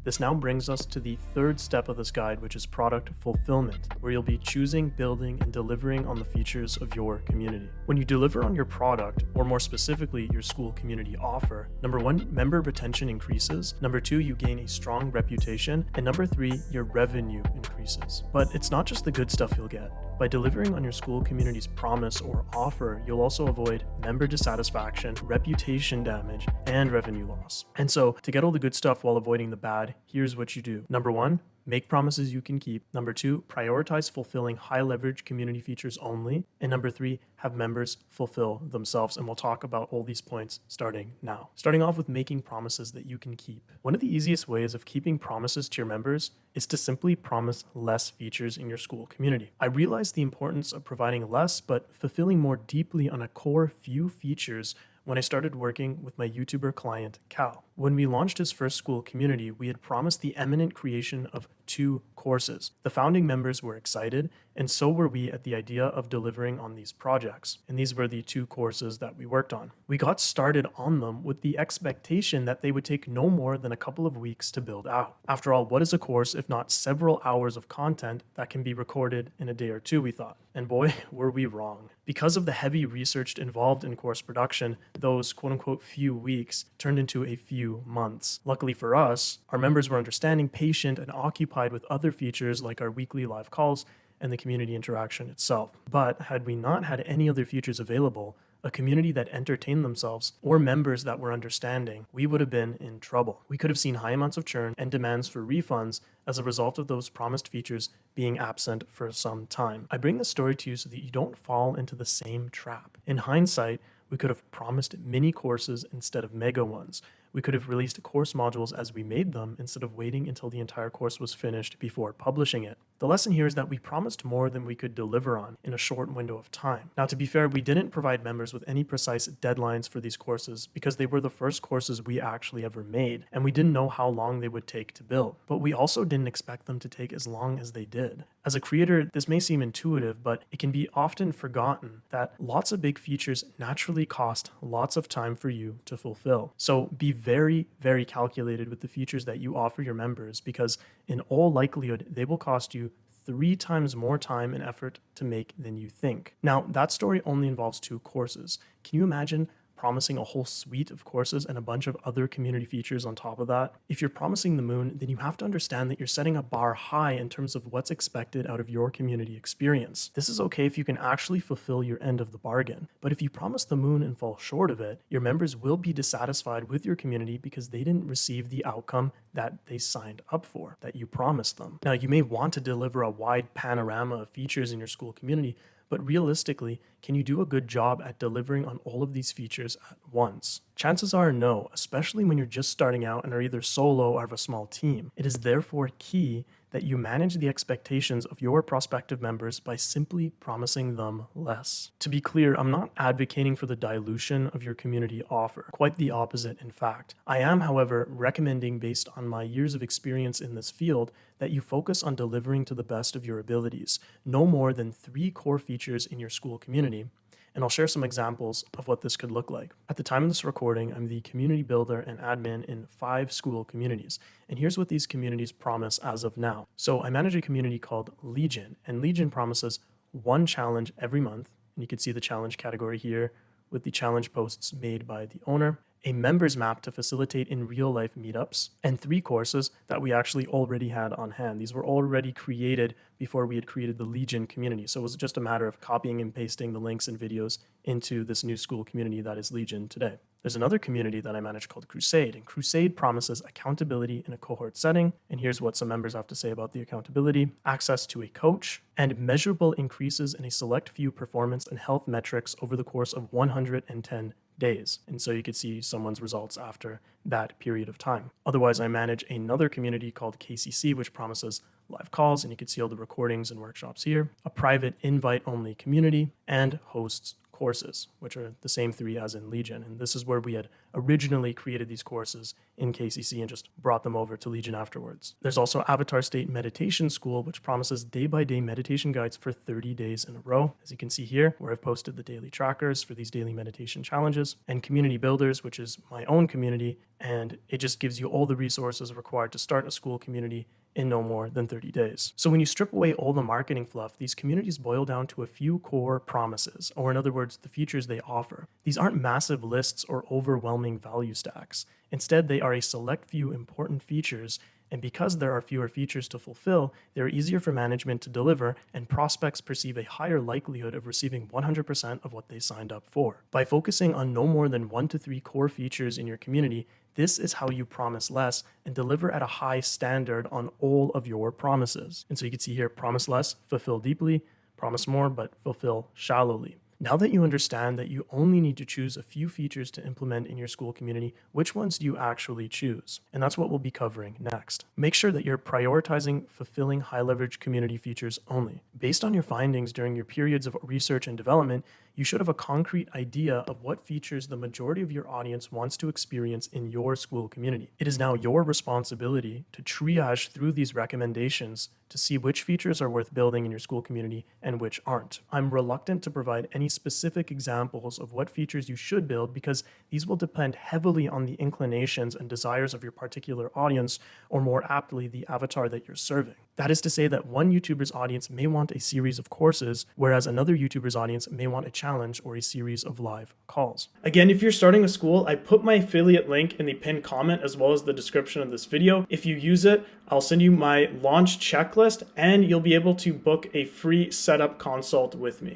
This now brings us to the third step of this guide, which is product fulfillment, where you'll be choosing, building, and delivering on the features of your community. When you deliver on your product, or more specifically, your school community offer, number one, member retention increases. Number two, you gain a strong reputation. And number three, your revenue increases. But it's not just the good stuff you'll get. By delivering on your school community's promise or offer, you'll also avoid member dissatisfaction, reputation damage, and revenue loss. And so, to get all the good stuff while avoiding the bad, here's what you do. Number one, make promises you can keep. Number two, prioritize fulfilling high leverage community features only. And number three, have members fulfill themselves. And we'll talk about all these points starting now. Starting off with making promises that you can keep. One of the easiest ways of keeping promises to your members is to simply promise less features in your school community. I realize the importance of providing less, but fulfilling more deeply on a core few features when I started working with my YouTuber client, Cal. When we launched his first school community, we had promised the imminent creation of 2 courses. The founding members were excited, and so were we at the idea of delivering on these projects. And these were the 2 courses that we worked on. We got started on them with the expectation that they would take no more than a couple of weeks to build out. After all, what is a course if not several hours of content that can be recorded in a day or 2, we thought. And boy, were we wrong. Because of the heavy research involved in course production, those quote-unquote few weeks turned into a few months. Luckily for us, our members were understanding, patient, and occupied with other features like our weekly live calls and the community interaction itself. But had we not had any other features available, a community that entertained themselves, or members that were understanding, we would have been in trouble. We could have seen high amounts of churn and demands for refunds as a result of those promised features being absent for some time. I bring this story to you so that you don't fall into the same trap. In hindsight, we could have promised mini courses instead of mega ones. We could have released course modules as we made them instead of waiting until the entire course was finished before publishing it. The lesson here is that we promised more than we could deliver on in a short window of time. Now, to be fair, we didn't provide members with any precise deadlines for these courses because they were the first courses we actually ever made, and we didn't know how long they would take to build. But we also didn't expect them to take as long as they did. As a creator, this may seem intuitive, but it can be often forgotten that lots of big features naturally cost lots of time for you to fulfill. So be very, very calculated with the features that you offer your members, because in all likelihood, they will cost you 3 times more time and effort to make than you think. Now, that story only involves 2 courses. Can you imagine promising a whole suite of courses and a bunch of other community features on top of that? If you're promising the moon, then you have to understand that you're setting a bar high in terms of what's expected out of your community experience. This is okay if you can actually fulfill your end of the bargain, but if you promise the moon and fall short of it, your members will be dissatisfied with your community because they didn't receive the outcome that they signed up for, that you promised them. Now, you may want to deliver a wide panorama of features in your school community, but realistically, can you do a good job at delivering on all of these features at once? Chances are no, especially when you're just starting out and are either solo or have a small team. It is therefore key that you manage the expectations of your prospective members by simply promising them less. To be clear, I'm not advocating for the dilution of your community offer. Quite the opposite, in fact. I am, however, recommending, based on my years of experience in this field, that you focus on delivering to the best of your abilities. No more than 3 core features in your school community. And I'll share some examples of what this could look like. At the time of this recording, I'm the community builder and admin in 5 school communities. And here's what these communities promise as of now. So I manage a community called Legion, and Legion promises 1 challenge every month. And you can see the challenge category here with the challenge posts made by the owner, a members map to facilitate in real life meetups, and 3 courses that we actually already had on hand. These were already created before we had created the Legion community. So it was just a matter of copying and pasting the links and videos into this new school community that is Legion today. There's another community that I manage called Crusade, and Crusade promises accountability in a cohort setting. And here's what some members have to say about the accountability: access to a coach, and measurable increases in a select few performance and health metrics over the course of 110 days. And so you could see someone's results after that period of time. Otherwise, I manage another community called KCC, which promises live calls, and you can see all the recordings and workshops here, a private invite-only community, and hosts courses, which are the same 3 as in Legion. And this is where we had originally created these courses in KCC and just brought them over to Legion afterwards. There's also Avatar State Meditation School, which promises day-by-day meditation guides for 30 days in a row, as you can see here, where I've posted the daily trackers for these daily meditation challenges, and Community Builders, which is my own community, and it just gives you all the resources required to start a Skool community in no more than 30 days. So when you strip away all the marketing fluff, these communities boil down to a few core promises, or in other words, the features they offer. These aren't massive lists or overwhelming value stacks. Instead, they are a select few important features, and because there are fewer features to fulfill, they're easier for management to deliver, and prospects perceive a higher likelihood of receiving 100% of what they signed up for. By focusing on no more than 1 to 3 core features in your community, this is how you promise less and deliver at a high standard on all of your promises. And so you can see here, promise less, fulfill deeply, promise more, but fulfill shallowly. Now that you understand that you only need to choose a few features to implement in your Skool community, which ones do you actually choose? And that's what we'll be covering next. Make sure that you're prioritizing fulfilling high leverage community features only. Based on your findings during your periods of research and development, you should have a concrete idea of what features the majority of your audience wants to experience in your Skool community. It is now your responsibility to triage through these recommendations to see which features are worth building in your Skool community and which aren't. I'm reluctant to provide any specific examples of what features you should build because these will depend heavily on the inclinations and desires of your particular audience, or more aptly, the avatar that you're serving. That is to say that one YouTuber's audience may want a series of courses, whereas another YouTuber's audience may want a challenge or a series of live calls. Again, if you're starting a Skool, I put my affiliate link in the pinned comment as well as the description of this video. If you use it, I'll send you my launch checklist and you'll be able to book a free setup consult with me.